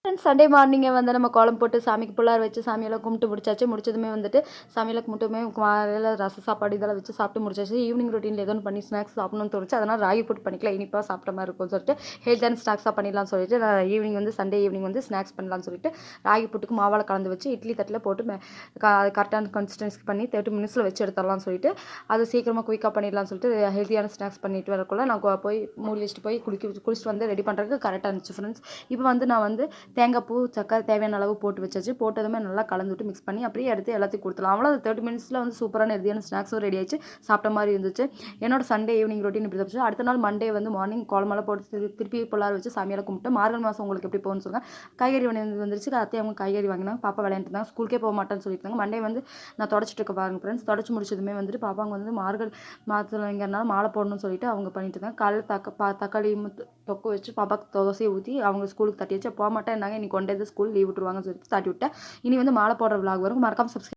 Friends Sunday மார்னிங்கே வந்து நம்ம கோலம் போட்டு சாமிக்கு புள்ளார் வச்சு சாமியெல்லாம் கும்பிட்டு முடிச்சாச்சு. முடிச்சதுமே வந்துட்டு சாமியெல்லாம் கும்பிட்டுமே காலையில் ரசம் சாப்பாடு இதெல்லாம் வச்சு சாப்பிட்டு முடிச்சாச்சு. ஈவினிங் ரொட்டீனில் ஏதோ ஒன்று பண்ணி ஸ்நாக்ஸ் சாப்பிடணும்னு தோணுச்சு. அதனால் ராகி போட்டு பண்ணிக்கலாம், இனிப்பாக சாப்பிட்ட மாதிரி இருக்கும்னு சொல்லிட்டு ஹெல்த்தான ஸ்நாக்ஸாக பண்ணிடலாம்னு சொல்லிட்டு நான் ஈவினிங் வந்து சண்டே ஈவினிங் வந்து ஸ்நாக்ஸ் பண்ணலாம்னு சொல்லிட்டு ராகி புட்டுக்கு மாவால் கலந்து வச்சு இட்லி தட்டில் போட்டு கரெக்டான கன்சிஸ்டன்சி பண்ணி 30 மினிட்ஸில் வச்சு எடுத்துடலாம்னு சொல்லிட்டு அது சீக்கிரமாக குயிக்காக பண்ணிடலாம்னு சொல்லிட்டு ஹெல்த்தியான ஸ்நாக்ஸ் பண்ணிட்டு வரக்குள்ள நான் போய் மூடி வச்சுட்டு போய் குளிச்சுட்டு வந்து ரெடி பண்ணுறதுக்கு கரெக்டாக இருந்துச்சு ஃப்ரெண்ட்ஸ். இப்போ வந்து நான் வந்து தேங்காய் பூ சக்கரை தேவையான அளவு போட்டு வச்சாச்சு. போட்டதுமே நல்லா கலந்துட்டு மிக்ஸ் பண்ணி அப்படியே எடுத்து எல்லாத்தையும் கொடுத்துலாம். அவ்வளோ 30 மினிட்ஸில் வந்து சூப்பரான ஹெல்தியான ஸ்நாக்ஸும் ரெடி ஆயிடுச்சு. சாப்பிட்ட மாதிரி இருந்துச்சு. என்னோட சண்டே ஈவினிங் ரொட்டீன் இப்படி தப்பிச்சு. அடுத்த நாள் மண்டே வந்து மார்னிங் கோலமெல்லாம் போட்டு திருப்பி புள்ளார் வச்சு சாமியெல்லாம் கும்பிட்டு மார்கழி மாதம் உங்களுக்கு எப்படி போகணும்னு சொல்லுங்கள். காய்கறி வந்துருச்சு. அத்தை அவங்க காய்கறி வாங்கினாங்க. பாப்பா விளையாண்டு இருந்தாங்க. ஸ்கூலுக்கே போக மாட்டேன்னு சொல்லியிருந்தாங்க. மண்டே வந்து நான் தொடச்சிட்டு இருக்க பாருங்க ஃப்ரெண்ட்ஸ். தொடச்சி முடிச்சதுமே வந்துட்டு பாப்பாங்க வந்து மார்கழி மாதத்துலங்கிறனால மாலை போடணும்னு சொல்லிட்டு அவங்க பண்ணிட்டு இருந்தாங்க. காலையில் தக்காளி தொக்கு வச்சு பாப்பாக்கு தோசையை ஊற்றி அவங்க ஸ்கூலுக்கு தட்டி வச்சு போக மாட்டேன். இன்றைக்கி கொண்டே ஸ்கூல் லீவ் விட்டுருவாங்கன்னு சொல்லிட்டு தாட்டி விட்டேன். இனி வந்து மாலை போடுற விலாக் வரும். மறக்காம சப்ஸ்கிரைப்